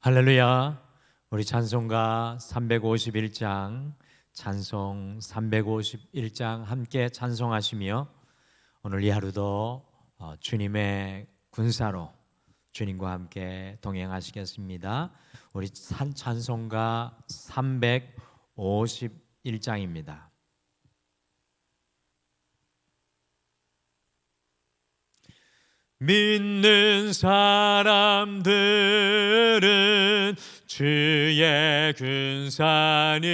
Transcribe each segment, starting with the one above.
할렐루야. 우리 찬송가 351장, 찬송 351장 함께 찬송하시며 오늘 이 하루도 주님의 군사로 주님과 함께 동행하시겠습니다. 우리 찬송가 351장입니다. 믿는 사람들은 주의 군사니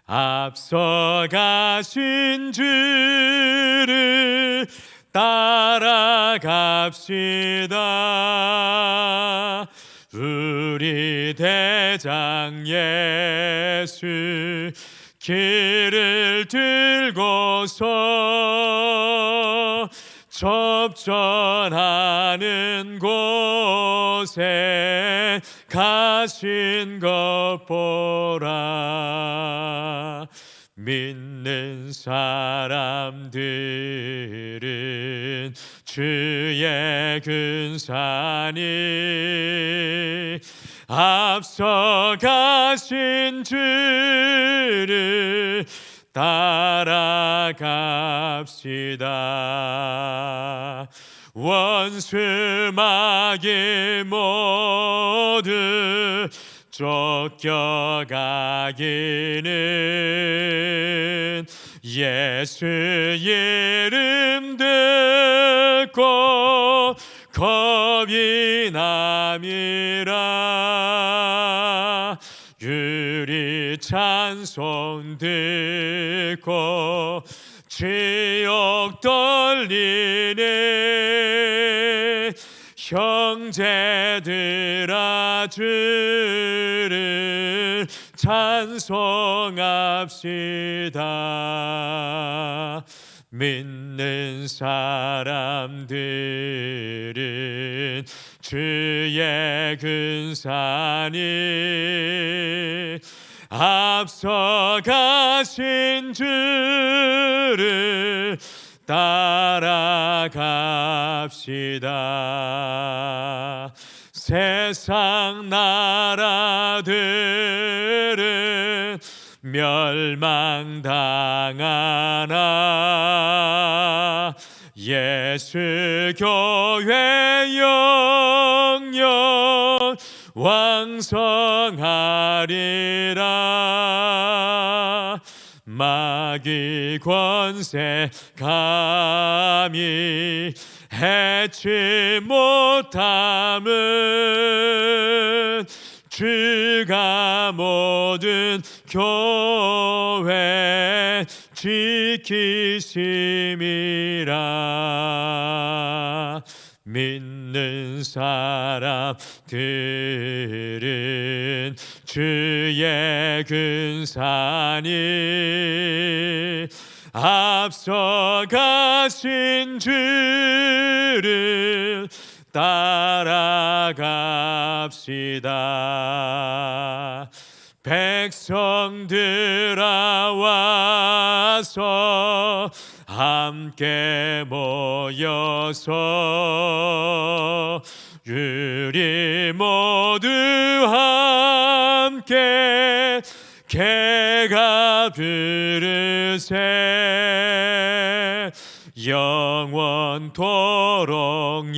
앞서가신 주를 따라갑시다. 우리 대장 예수 길을 들고서 접전하는 곳에 가신 것 보라. 믿는 사람들은 주의 군사니 앞서 가신 주를 따라갑시다. 원수 마귀 모두 쫓겨가기는 예수 이름 듣고 겁이 남이라. 우리 찬송 듣고 지옥 떨리네. 형제들아 주를 찬송합시다. 믿는 사람들은 주의 군사니 앞서 가신 주를 따라갑시다. 세상 나라들은 멸망당하나 예수 교회 영영 왕성하리라. 마귀 권세 감히 해치 못함은 주가 모든 교회 지키심이라. 믿는 사람들은 주의 군사니 앞서 가신 주를 따라갑시다. 백성들아 와서 함께 모여서 우리 모두 함께 개가 부르세. 영원토록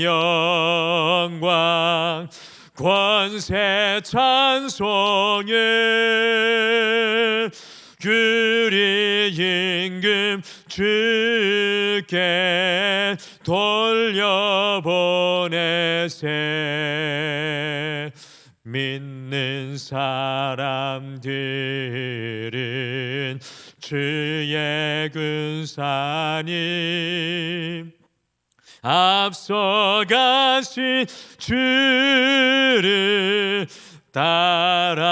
영광 권세 찬송을 우리 임금 주께 돌려보내세. 믿는 사람들은 주의 군사니 앞서 가신 주를 따라갑시다.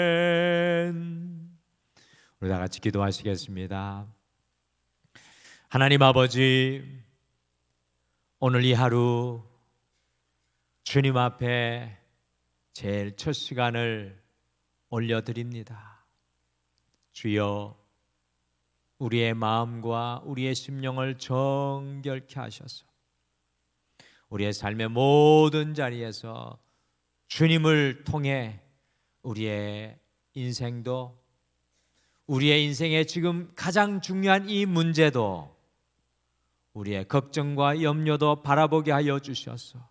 아멘. 우리 다 같이 기도하시겠습니다. 하나님 아버지, 오늘 이 하루 주님 앞에 제일 첫 시간을 올려드립니다. 주여, 우리의 마음과 우리의 심령을 정결케 하셔서 우리의 삶의 모든 자리에서 주님을 통해 우리의 인생도, 우리의 인생의 지금 가장 중요한 이 문제도, 우리의 걱정과 염려도 바라보게 하여 주셔서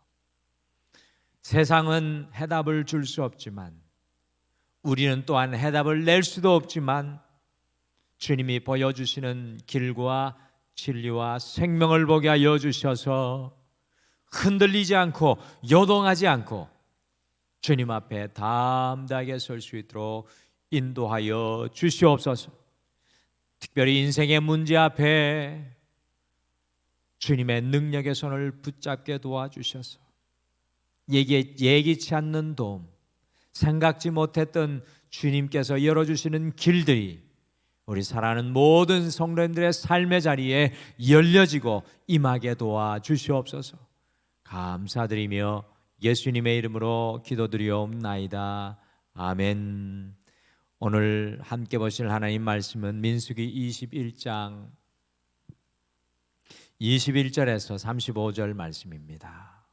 세상은 해답을 줄 수 없지만, 우리는 또한 해답을 낼 수도 없지만, 주님이 보여주시는 길과 진리와 생명을 보게 하여 주셔서 흔들리지 않고 요동하지 않고 주님 앞에 담대하게 설 수 있도록 인도하여 주시옵소서. 특별히 인생의 문제 앞에 주님의 능력의 손을 붙잡게 도와주셔서 예기치 않는 도움, 생각지 못했던 주님께서 열어주시는 길들이 우리 사랑하는 모든 성도님들의 삶의 자리에 열려지고 임하게 도와주시옵소서. 감사드리며 예수님의 이름으로 기도드리옵나이다. 아멘. 오늘 함께 보실 하나님 말씀은 민수기 21장 21절에서 35절 말씀입니다.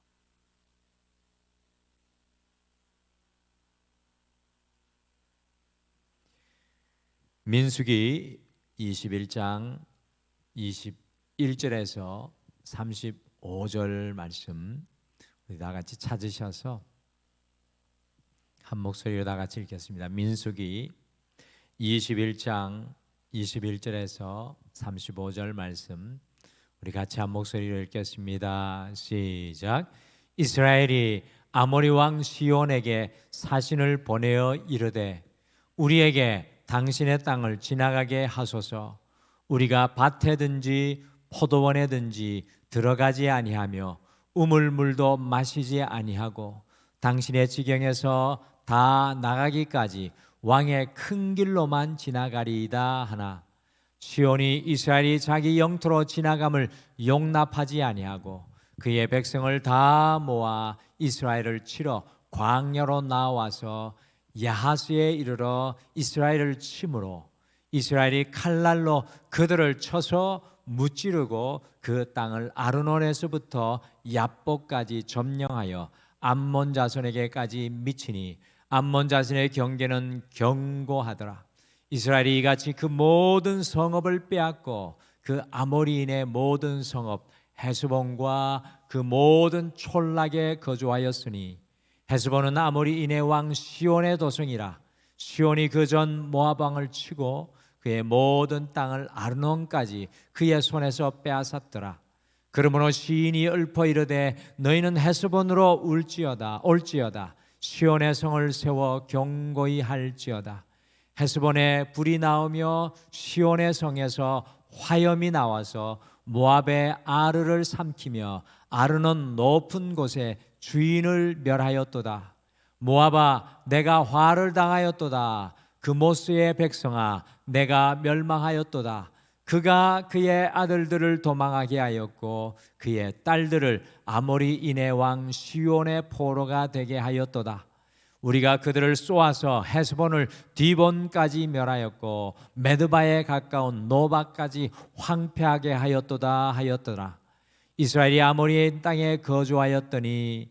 민수기 21장 21절에서 35절 말씀 우리 다 같이 찾으셔서 한 목소리로 다 같이 읽겠습니다. 민수기 21장 21절에서 35절 말씀 우리 같이 한 목소리로 읽겠습니다. 시작. 이스라엘이 아모리 왕 시온에게 사신을 보내어 이르되 우리에게 당신의 땅을 지나가게 하소서. 우리가 밭에든지 포도원에든지 들어가지 아니하며 우물물도 마시지 아니하고 당신의 지경에서 다 나가기까지 왕의 큰 길로만 지나가리이다 하나 시온이 이스라엘이 자기 영토로 지나감을 용납하지 아니하고 그의 백성을 다 모아 이스라엘을 치러 광야로 나와서 야하스에 이르러 이스라엘을 치므로 이스라엘이 칼날로 그들을 쳐서 무찌르고 그 땅을 아르논에서부터 얍복까지 점령하여 암몬 자손에게까지 미치니 암몬 자손의 경계는 견고하더라. 이스라엘이 이같이 그 모든 성읍을 빼앗고 그 아모리인의 모든 성읍 헤스본과 그 모든 촌락에 거주하였으니 헤스본은 아모리인의 왕 시온의 도성이라. 시온이 그전 모압 왕을 치고 그의 모든 땅을 아르논까지 그의 손에서 빼앗았더라. 그러므로 시인이 읊어 이르되 너희는 헤스본으로 올지어다 시온의 성을 세워 견고히 할지어다. 헤스본에 불이 나오며 시온의 성에서 화염이 나와서 모압의 아르를 삼키며 아르논 높은 곳에 주인을 멸하였도다. 모압아 내가 화를 당하였도다. 그 모스의 백성아 내가 멸망하였도다. 그가 그의 아들들을 도망하게 하였고 그의 딸들을 아모리인의 왕 시온의 포로가 되게 하였도다. 우리가 그들을 쏘아서 헤스본을 디본까지 멸하였고 메드바에 가까운 노바까지 황폐하게 하였더라. 이스라엘이 아모리의 땅에 거주하였더니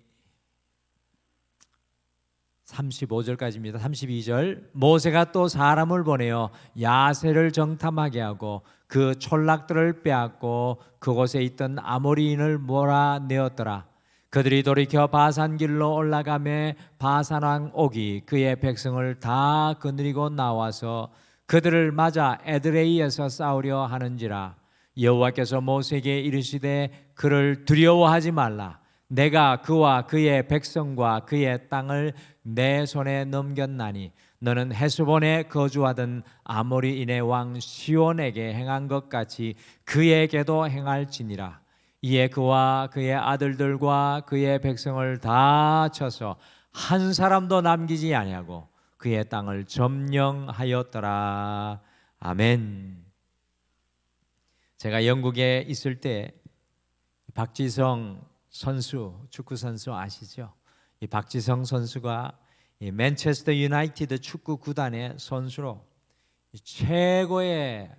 35절까지입니다. 32절 모세가 또 사람을 보내어 야세를 정탐하게 하고 그 촌락들을 빼앗고 그곳에 있던 아모리인을 몰아내었더라. 그들이 돌이켜 바산길로 올라가매 바산왕 옥이 그의 백성을 다 거느리고 나와서 그들을 맞아 에드레이에서 싸우려 하는지라. 여호와께서 모세에게 이르시되 그를 두려워하지 말라. 내가 그와 그의 백성과 그의 땅을 내 손에 넘겼나니 너는 헤스본에 거주하던 아모리인의 왕 시온에게 행한 것 같이 그에게도 행할지니라. 이에 그와 그의 아들들과 그의 백성을 다 쳐서 한 사람도 남기지 아니하고 그의 땅을 점령하였더라. 아멘. 제가 영국에 있을 때 박지성 선수, 축구 선수 아시죠? 이 박지성 선수가 이 맨체스터 유나이티드 축구 구단의 선수로 최고의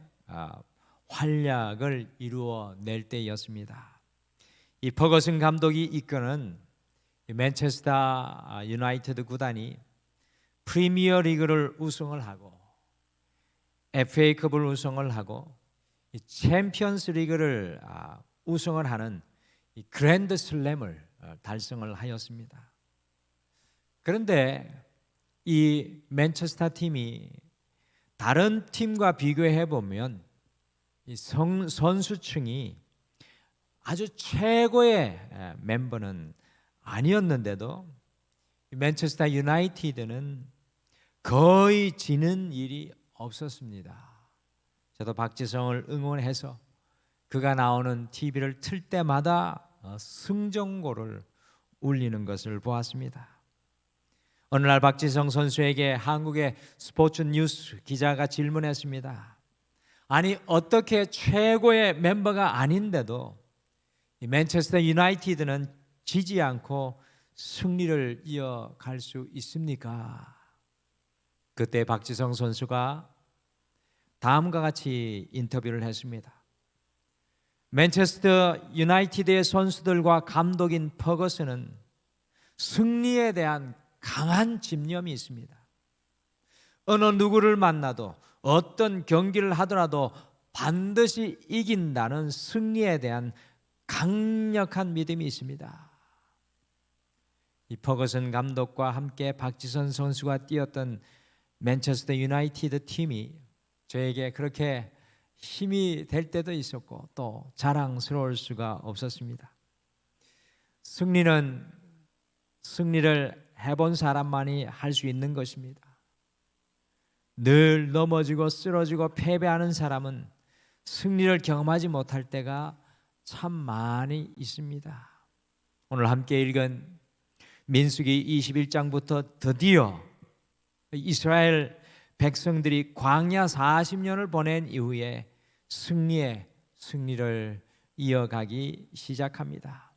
활약을 이루어낼 때였습니다. 이 퍼거슨 감독이 이끄는 맨체스터 유나이티드 구단이 프리미어 리그를 우승을 하고 FA컵을 우승을 하고 챔피언스 리그를 우승을 하는 이 그랜드 슬램을 달성을 하였습니다. 그런데 이 맨체스터 팀이 다른 팀과 비교해 보면 이 선수층이 아주 최고의 멤버는 아니었는데도 맨체스터 유나이티드는 거의 지는 일이 없었습니다. 저도 박지성을 응원해서 그가 나오는 TV를 틀 때마다 승전고를 울리는 것을 보았습니다. 어느 날 박지성 선수에게 한국의 스포츠 뉴스 기자가 질문했습니다. 아니 어떻게 최고의 멤버가 아닌데도 맨체스터 유나이티드는 지지 않고 승리를 이어갈 수 있습니까? 그때 박지성 선수가 다음과 같이 인터뷰를 했습니다. 맨체스터 유나이티드의 선수들과 감독인 퍼거슨은 승리에 대한 강한 집념이 있습니다. 어느 누구를 만나도 어떤 경기를 하더라도 반드시 이긴다는 승리에 대한 강력한 믿음이 있습니다. 이 퍼거슨 감독과 함께 박지성 선수가 뛰었던 맨체스터 유나이티드 팀이 저에게 그렇게 힘이 될 때도 있었고 또 자랑스러울 수가 없었습니다. 승리를 해본 사람만이 할 수 있는 것입니다. 늘 넘어지고 쓰러지고 패배하는 사람은 승리를 경험하지 못할 때가 참 많이 있습니다. 오늘 함께 읽은 민수기 21장부터 드디어 이스라엘 백성들이 광야 40년을 보낸 이후에 승리를 이어가기 시작합니다.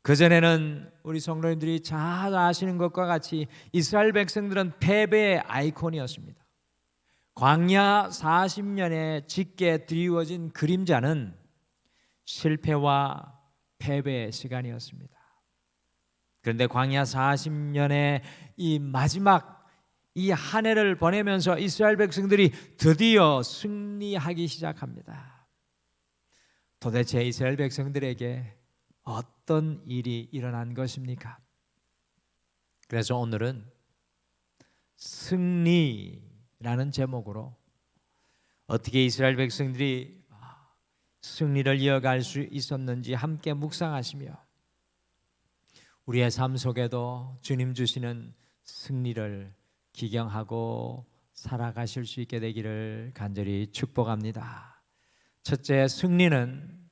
그전에는 우리 성도님들이 잘 아시는 것과 같이 이스라엘 백성들은 패배의 아이콘이었습니다. 광야 40년에 짙게 드리워진 그림자는 실패와 패배의 시간이었습니다. 그런데 광야 40년의 이 마지막 이 한 해를 보내면서 이스라엘 백성들이 드디어 승리하기 시작합니다. 도대체 이스라엘 백성들에게 어떤 일이 일어난 것입니까? 그래서 오늘은 승리라는 제목으로 어떻게 이스라엘 백성들이 승리를 이어갈 수 있었는지 함께 묵상하시며 우리의 삶 속에도 주님 주시는 승리를 기경하고 살아가실 수 있게 되기를 간절히 축복합니다. 첫째, 승리는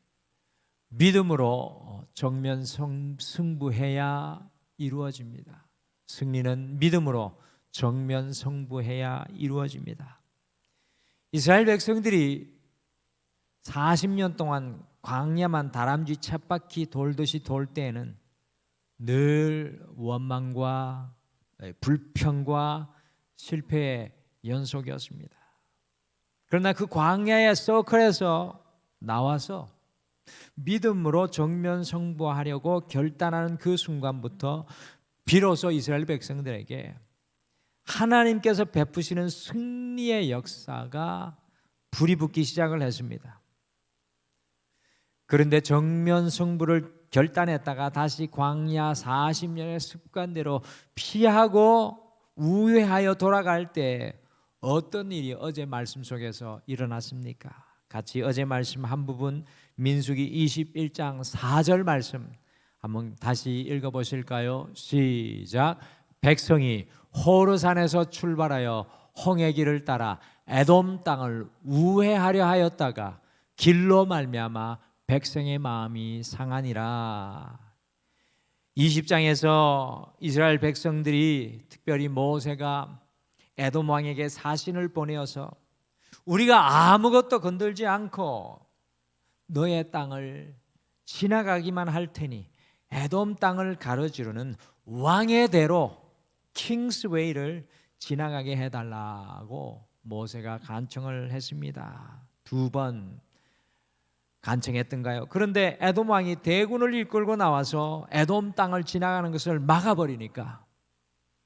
믿음으로 정면 승부해야 이루어집니다. 승리는 믿음으로 정면 승부해야 이루어집니다. 이스라엘 백성들이 40년 동안 광야만 다람쥐 쳇바퀴 돌듯이 돌 때에는 늘 원망과 불평과 실패의 연속이었습니다. 그러나 그 광야의 서클에서 나와서 믿음으로 정면 승부하려고 결단하는 그 순간부터 비로소 이스라엘 백성들에게 하나님께서 베푸시는 승리의 역사가 불이 붙기 시작을 했습니다. 그런데 정면 승부를 결단했다가 다시 광야 40년의 습관대로 피하고 우회하여 돌아갈 때 어떤 일이 어제 말씀 속에서 일어났습니까? 같이 어제 말씀 한 부분 민수기 21장 4절 말씀 한번 다시 읽어보실까요? 시작. 백성이 호르산에서 출발하여 홍해 길을 따라 에돔 땅을 우회하려 하였다가 길로 말미암아 백성의 마음이 상하니라. 20장에서 이스라엘 백성들이 특별히 모세가 에돔 왕에게 사신을 보내어서 우리가 아무것도 건들지 않고 너의 땅을 지나가기만 할 테니 에돔 땅을 가로지르는 왕의 대로 킹스웨이를 지나가게 해달라고 모세가 간청을 했습니다. 2번 간청했던가요? 그런데 에돔 왕이 대군을 이끌고 나와서 에돔 땅을 지나가는 것을 막아버리니까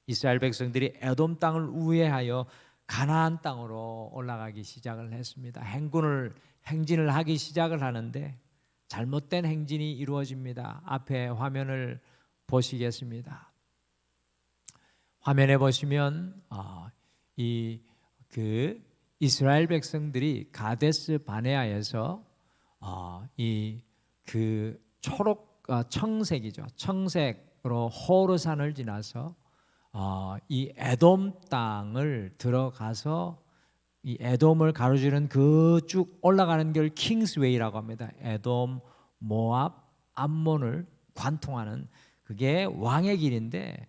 이스라엘 백성들이 에돔 땅을 우회하여 가나안 땅으로 올라가기 시작을 했습니다. 행진을 하기 시작을 하는데 잘못된 행진이 이루어집니다. 앞에 화면을 보시겠습니다. 화면에 보시면 이스라엘 백성들이 가데스 바네아에서 청색이죠. 청색으로 호르산을 지나서 이 에돔 땅을 들어가서 이 에돔을 가로지르는 그 쭉 올라가는 길 킹스웨이라고 합니다. 에돔, 모압, 암몬을 관통하는 그게 왕의 길인데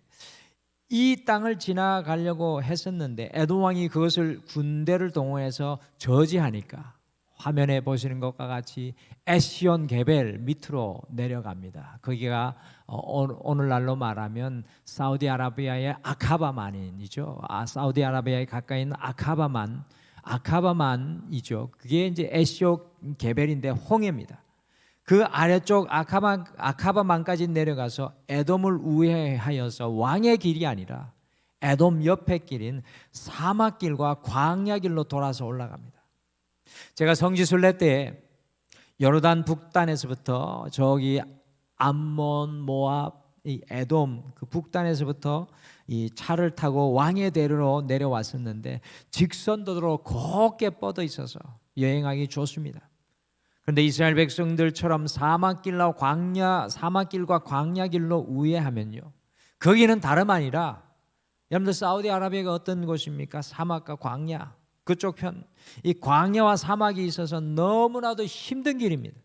이 땅을 지나가려고 했었는데 에돔 왕이 그것을 군대를 동원해서 저지하니까 화면에 보시는 것과 같이 에시온 게벨 밑으로 내려갑니다. 거기가 오늘날로 말하면 사우디아라비아의 아카바만이죠. 사우디아라비아에 가까이 있는 아카바만이죠. 그게 이제 에시온 게벨인데 홍해입니다. 그 아래쪽 아카바만까지 내려가서 에돔을 우회하여서 왕의 길이 아니라 에돔 옆에 길인 사막길과 광야길로 돌아서 올라갑니다. 제가 성지순례 때 요르단 북단에서부터 저기 암몬, 모압, 이 에돔 그 북단에서부터 이 차를 타고 왕의 대로로 내려왔었는데 직선도로로 곱게 뻗어 있어서 여행하기 좋습니다. 그런데 이스라엘 백성들처럼 사막길과 광야길로 우회하면요, 거기는 다름 아니라 여러분들 사우디아라비아가 어떤 곳입니까? 사막과 광야 그쪽 편, 이 광야와 사막이 있어서 너무나도 힘든 길입니다.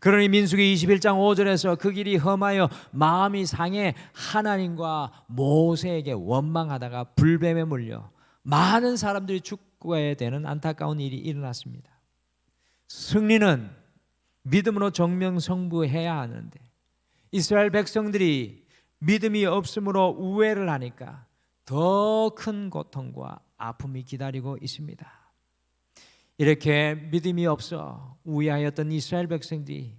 그러니 민수기 21장 5절에서 그 길이 험하여 마음이 상해 하나님과 모세에게 원망하다가 불뱀에 물려 많은 사람들이 죽게 되는 안타까운 일이 일어났습니다. 승리는 믿음으로 정명성부해야 하는데 이스라엘 백성들이 믿음이 없으므로 우회를 하니까 더 큰 고통과 아픔이 기다리고 있습니다. 이렇게 믿음이 없어 우회하였던 이스라엘 백성들이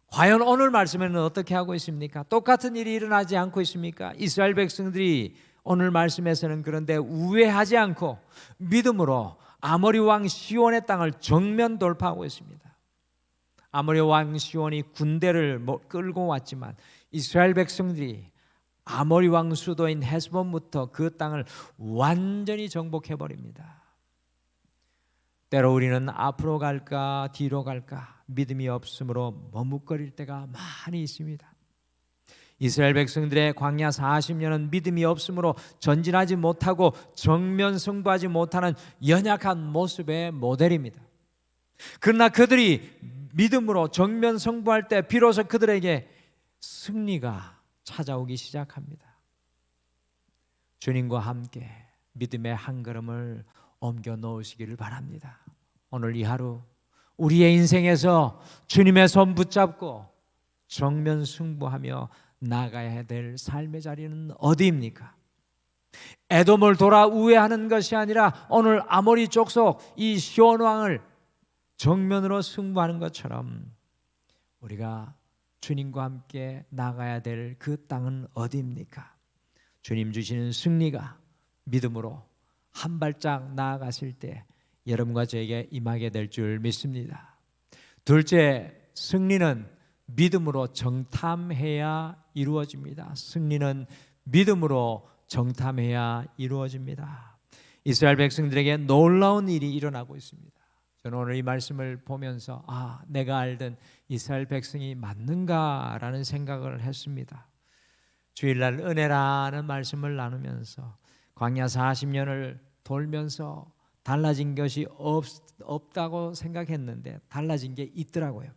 과연 오늘 말씀에는 어떻게 하고 있습니까? 똑같은 일이 일어나지 않고 있습니까? 이스라엘 백성들이 오늘 말씀에서는 그런데 우회하지 않고 믿음으로 아모리 왕 시온의 땅을 정면 돌파하고 있습니다. 아모리 왕 시온이 군대를 끌고 왔지만 이스라엘 백성들이 아모리 왕 수도인 헤스본부터 그 땅을 완전히 정복해버립니다. 때로 우리는 앞으로 갈까 뒤로 갈까 믿음이 없으므로 머뭇거릴 때가 많이 있습니다. 이스라엘 백성들의 광야 40년은 믿음이 없으므로 전진하지 못하고 정면 승부하지 못하는 연약한 모습의 모델입니다. 그러나 그들이 믿음으로 정면 승부할 때 비로소 그들에게 승리가 찾아오기 시작합니다. 주님과 함께 믿음의 한 걸음을 옮겨 놓으시기를 바랍니다. 오늘 이 하루 우리의 인생에서 주님의 손 붙잡고 정면 승부하며 나가야 될 삶의 자리는 어디입니까? 에돔을 돌아 우회하는 것이 아니라 오늘 아모리 족속 이 시온 왕을 정면으로 승부하는 것처럼 우리가 주님과 함께 나가야 될 그 땅은 어디입니까? 주님 주시는 승리가 믿음으로 한 발짝 나아갔을 때 여러분과 저에게 임하게 될 줄 믿습니다. 둘째, 승리는 믿음으로 정탐해야 이루어집니다. 승리는 믿음으로 정탐해야 이루어집니다. 이스라엘 백성들에게 놀라운 일이 일어나고 있습니다. 저는 오늘 이 말씀을 보면서 내가 알던 이스라엘 백성이 맞는가라는 생각을 했습니다. 주일날 은혜라는 말씀을 나누면서 광야 40년을 돌면서 달라진 것이 없다고 생각했는데 달라진 게 있더라고요.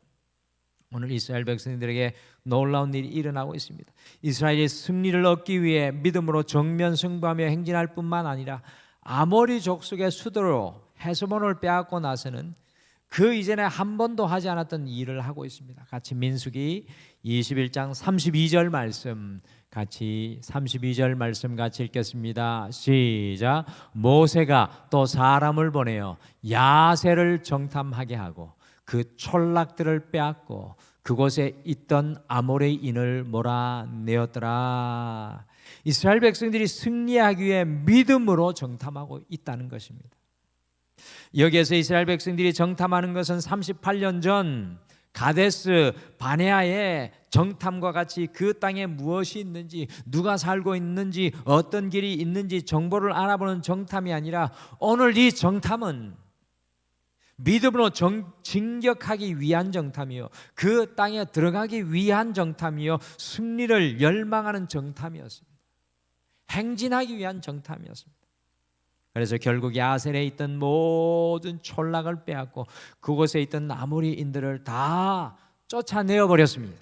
오늘 이스라엘 백성들에게 놀라운 일이 일어나고 있습니다. 이스라엘이 승리를 얻기 위해 믿음으로 정면 승부하며 행진할 뿐만 아니라 아모리 족속의 수도로 헤스본을 빼앗고 나서는 그 이전에 한 번도 하지 않았던 일을 하고 있습니다. 같이 민수기 21장 32절 말씀 같이 32절 말씀 같이 읽겠습니다. 시작. 모세가 또 사람을 보내어 야세를 정탐하게 하고 그 촌락들을 빼앗고 그곳에 있던 아모레인을 몰아내었더라. 이스라엘 백성들이 승리하기 위해 믿음으로 정탐하고 있다는 것입니다. 여기에서 이스라엘 백성들이 정탐하는 것은 38년 전 가데스 바네아의 정탐과 같이 그 땅에 무엇이 있는지, 누가 살고 있는지, 어떤 길이 있는지 정보를 알아보는 정탐이 아니라 오늘 이 정탐은 믿음으로 진격하기 위한 정탐이요, 그 땅에 들어가기 위한 정탐이요, 승리를 열망하는 정탐이었습니다. 행진하기 위한 정탐이었습니다. 그래서 결국 야셀에 있던 모든 촌락을 빼앗고 그곳에 있던 아모리인들을 다 쫓아내어 버렸습니다.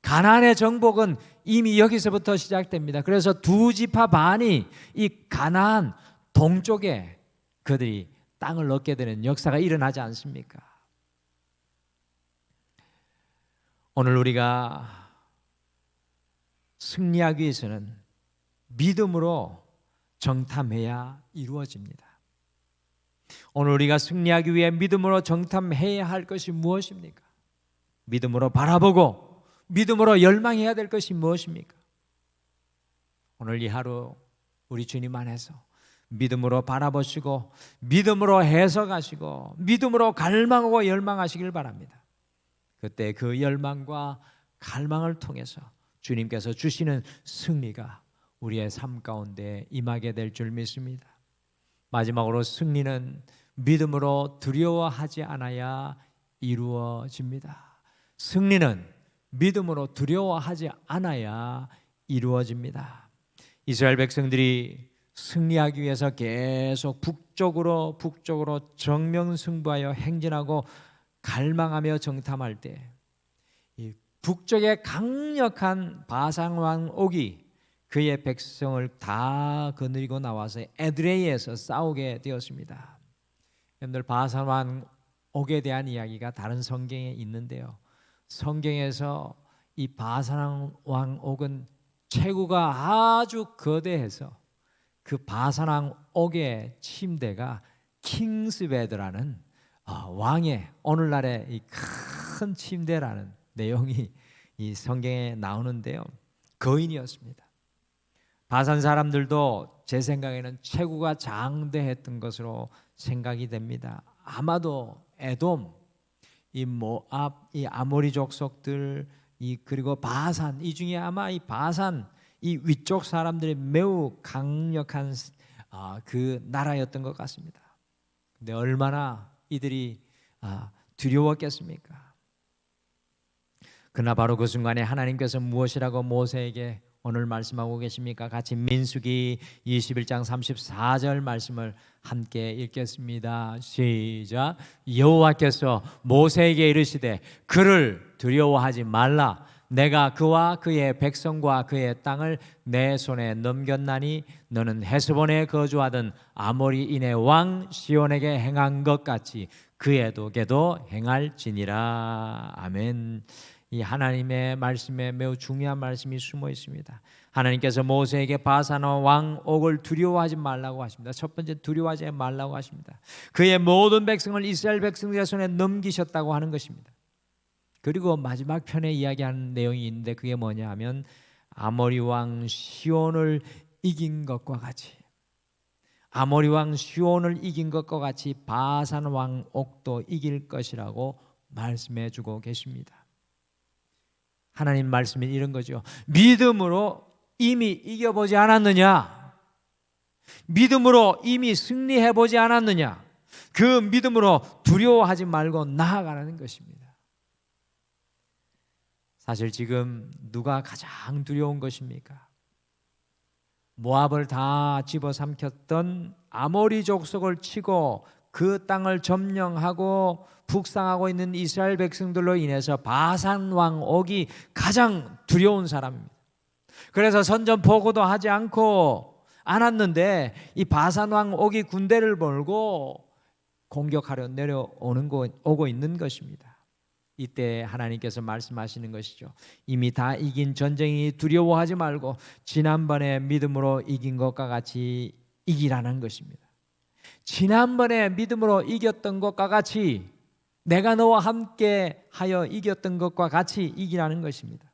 가나안의 정복은 이미 여기서부터 시작됩니다. 그래서 두 지파 반이 이 가나안 동쪽에 그들이 땅을 얻게 되는 역사가 일어나지 않습니까? 오늘 우리가 승리하기 위해서는 믿음으로 정탐해야 이루어집니다. 오늘 우리가 승리하기 위해 믿음으로 정탐해야 할 것이 무엇입니까? 믿음으로 바라보고 믿음으로 열망해야 될 것이 무엇입니까? 오늘 이 하루 우리 주님 안에서 믿음으로 바라보시고 믿음으로 해석하시고 믿음으로 갈망하고 열망하시길 바랍니다. 그때 그 열망과 갈망을 통해서 주님께서 주시는 승리가 우리의 삶 가운데 임하게 될 줄 믿습니다. 마지막으로 승리는 믿음으로 두려워하지 않아야 이루어집니다. 승리는 믿음으로 두려워하지 않아야 이루어집니다. 이스라엘 백성들이 승리하기 위해서 계속 북쪽으로 정명승부하여 행진하고 갈망하며 정탐할 때 이 북쪽에 강력한 바산 왕 옥이 그의 백성을 다 거느리고 나와서 에드레이에서 싸우게 되었습니다. 여러분들 바산 왕 옥에 대한 이야기가 다른 성경에 있는데요, 성경에서 이 바산 왕 옥은 체구가 아주 거대해서 그 바산 왕 옥의 침대가 킹스베드라는 왕의 오늘날의 이 큰 침대라는 내용이 이 성경에 나오는데요, 거인이었습니다. 바산 사람들도 제 생각에는 체구가 장대했던 것으로 생각이 됩니다. 아마도 에돔, 이 모압, 이 아모리 족속들, 그리고 바산, 이 중에 아마 이 바산, 이 위쪽 사람들이 매우 강력한 그 나라였던 것 같습니다. 근데 얼마나 이들이 두려웠겠습니까? 그러나 바로 그 순간에 하나님께서 무엇이라고 모세에게 오늘 말씀하고 계십니까? 같이 민수기 21장 34절 말씀을 함께 읽겠습니다. 시작. 여호와께서 모세에게 이르시되 그를 두려워하지 말라. 내가 그와 그의 백성과 그의 땅을 내 손에 넘겼나니 너는 헤스본에 거주하던 아모리인의 왕 시온에게 행한 것 같이 그에게도 행할지니라. 아멘. 이 하나님의 말씀에 매우 중요한 말씀이 숨어 있습니다. 하나님께서 모세에게 바산 왕 옥을 두려워하지 말라고 하십니다. 첫 번째, 두려워하지 말라고 하십니다. 그의 모든 백성을 이스라엘 백성들의 손에 넘기셨다고 하는 것입니다. 그리고 마지막 편에 이야기하는 내용이 있는데 그게 뭐냐 하면 아모리 왕 시온을 이긴 것과 같이, 아모리 왕 시온을 이긴 것과 같이 바산 왕 옥도 이길 것이라고 말씀해 주고 계십니다. 하나님 말씀이 이런 거죠. 믿음으로 이미 이겨보지 않았느냐? 믿음으로 이미 승리해보지 않았느냐? 그 믿음으로 두려워하지 말고 나아가라는 것입니다. 사실 지금 누가 가장 두려운 것입니까? 모압을 다 집어삼켰던 아모리 족속을 치고 그 땅을 점령하고 북상하고 있는 이스라엘 백성들로 인해서 바산 왕 옥이 가장 두려운 사람입니다. 그래서 선전포고도 하지 않았는데 이 바산 왕 옥이 군대를 몰고 공격하려 오고 있는 것입니다. 이때 하나님께서 말씀하시는 것이죠. 이미 다 이긴 전쟁이 두려워하지 말고 지난번에 믿음으로 이긴 것과 같이 이기라는 것입니다. 지난번에 믿음으로 이겼던 것과 같이, 내가 너와 함께 하여 이겼던 것과 같이 이기라는 것입니다.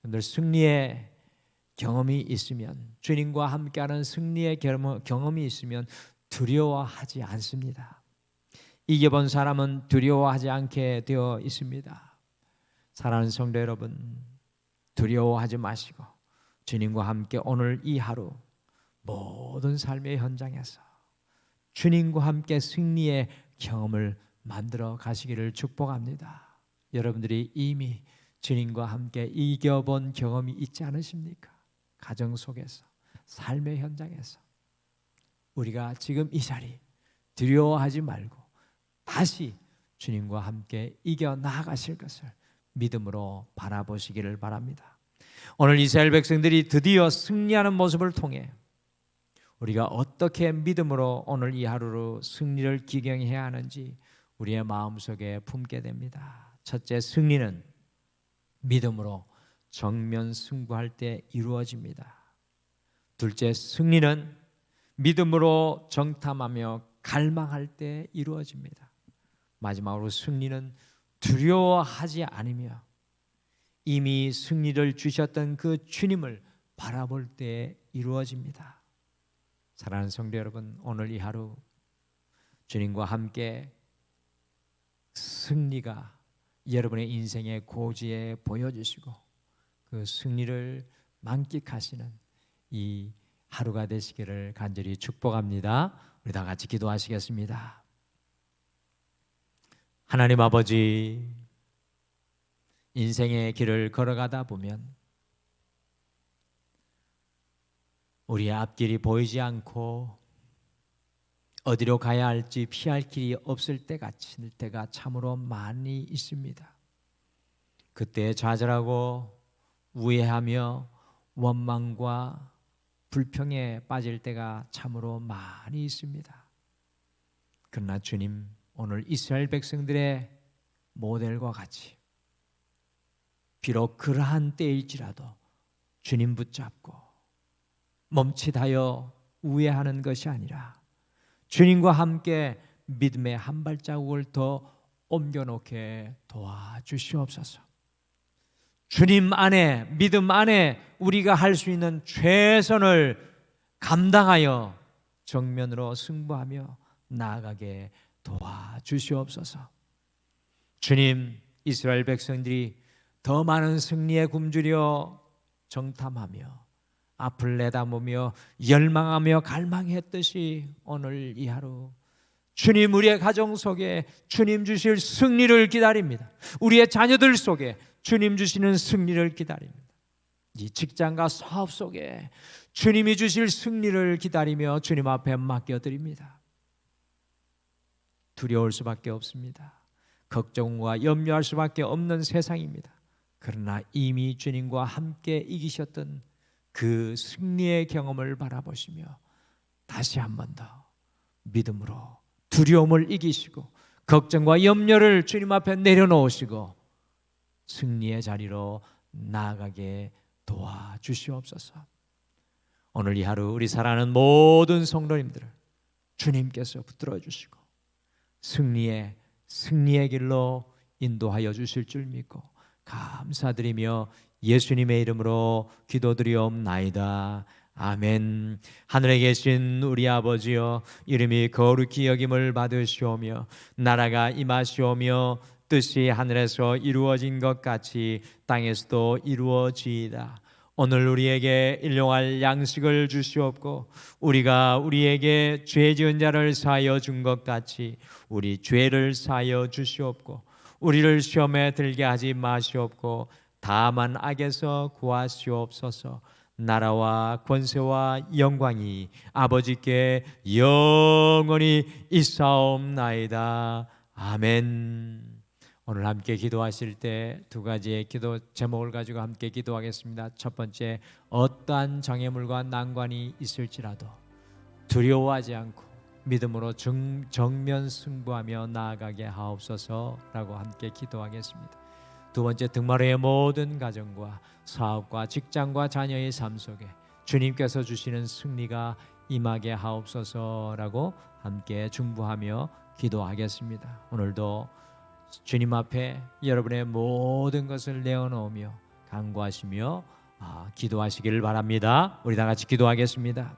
여러분들, 승리의 경험이 있으면, 주님과 함께하는 승리의 경험이 있으면 두려워하지 않습니다. 이겨본 사람은 두려워하지 않게 되어 있습니다. 사랑하는 성도 여러분, 두려워하지 마시고 주님과 함께 오늘 이 하루 모든 삶의 현장에서 주님과 함께 승리의 경험을 만들어 가시기를 축복합니다. 여러분들이 이미 주님과 함께 이겨본 경험이 있지 않으십니까? 가정 속에서, 삶의 현장에서. 우리가 지금 이 자리 두려워하지 말고 다시 주님과 함께 이겨 나아가실 것을 믿음으로 바라보시기를 바랍니다. 오늘 이스라엘 백성들이 드디어 승리하는 모습을 통해 우리가 어떻게 믿음으로 오늘 이 하루로 승리를 기경해야 하는지 우리의 마음속에 품게 됩니다. 첫째, 승리는 믿음으로 정면 승부할 때 이루어집니다. 둘째, 승리는 믿음으로 정탐하며 갈망할 때 이루어집니다. 마지막으로 승리는 두려워하지 않으며 이미 승리를 주셨던 그 주님을 바라볼 때 이루어집니다. 사랑하는 성도 여러분, 오늘 이 하루 주님과 함께 승리가 여러분의 인생의 고지에 보여주시고 그 승리를 만끽하시는 이 하루가 되시기를 간절히 축복합니다. 우리 다 같이 기도하시겠습니다. 하나님 아버지, 인생의 길을 걸어가다 보면 우리의 앞길이 보이지 않고 어디로 가야 할지 피할 길이 없을 때가 참으로 많이 있습니다. 그때 좌절하고 우회하며 원망과 불평에 빠질 때가 참으로 많이 있습니다. 그러나 주님, 오늘 이스라엘 백성들의 모델과 같이 비록 그러한 때일지라도 주님 붙잡고 멈칫하여 우회하는 것이 아니라 주님과 함께 믿음의 한 발자국을 더 옮겨놓게 도와주시옵소서. 주님 안에, 믿음 안에 우리가 할 수 있는 최선을 감당하여 정면으로 승부하며 나아가게 도와주시옵소서. 주님, 이스라엘 백성들이 더 많은 승리에 굶주려 정탐하며 앞을 내다보며 열망하며 갈망했듯이 오늘 이 하루 주님, 우리의 가정 속에 주님 주실 승리를 기다립니다. 우리의 자녀들 속에 주님 주시는 승리를 기다립니다. 이 직장과 사업 속에 주님이 주실 승리를 기다리며 주님 앞에 맡겨드립니다. 두려울 수밖에 없습니다. 걱정과 염려할 수밖에 없는 세상입니다. 그러나 이미 주님과 함께 이기셨던 그 승리의 경험을 바라보시며 다시 한 번 더 믿음으로 두려움을 이기시고 걱정과 염려를 주님 앞에 내려놓으시고 승리의 자리로 나아가게 도와주시옵소서. 오늘 이 하루 우리 사랑하는 모든 성도님들을 주님께서 붙들어 주시고 승리의 길로 인도하여 주실 줄 믿고 감사드리며 예수님의 이름으로 기도드리옵나이다. 아멘. 하늘에 계신 우리 아버지여, 이름이 거룩히 여김을 받으시오며 나라가 임하시오며 뜻이 하늘에서 이루어진 것 같이 땅에서도 이루어지이다. 오늘 우리에게 일용할 양식을 주시옵고 우리가 우리에게 죄 지은 자를 사하여 준 것 같이 우리 죄를 사하여 주시옵고 우리를 시험에 들게 하지 마시옵고 다만 악에서 구하시옵소서. 나라와 권세와 영광이 아버지께 영원히 있사옵나이다. 아멘. 오늘 함께 기도하실 때 두 가지의 기도 제목을 가지고 함께 기도하겠습니다. 첫 번째, 어떠한 장애물과 난관이 있을지라도 두려워하지 않고 믿음으로 정면 승부하며 나아가게 하옵소서라고 함께 기도하겠습니다. 두 번째, 등마루의 모든 가정과 사업과 직장과 자녀의 삶 속에 주님께서 주시는 승리가 임하게 하옵소서라고 함께 중보하며 기도하겠습니다. 오늘도 주님 앞에 여러분의 모든 것을 내어놓으며 간구하시며 기도하시기를 바랍니다. 우리 다 같이 기도하겠습니다.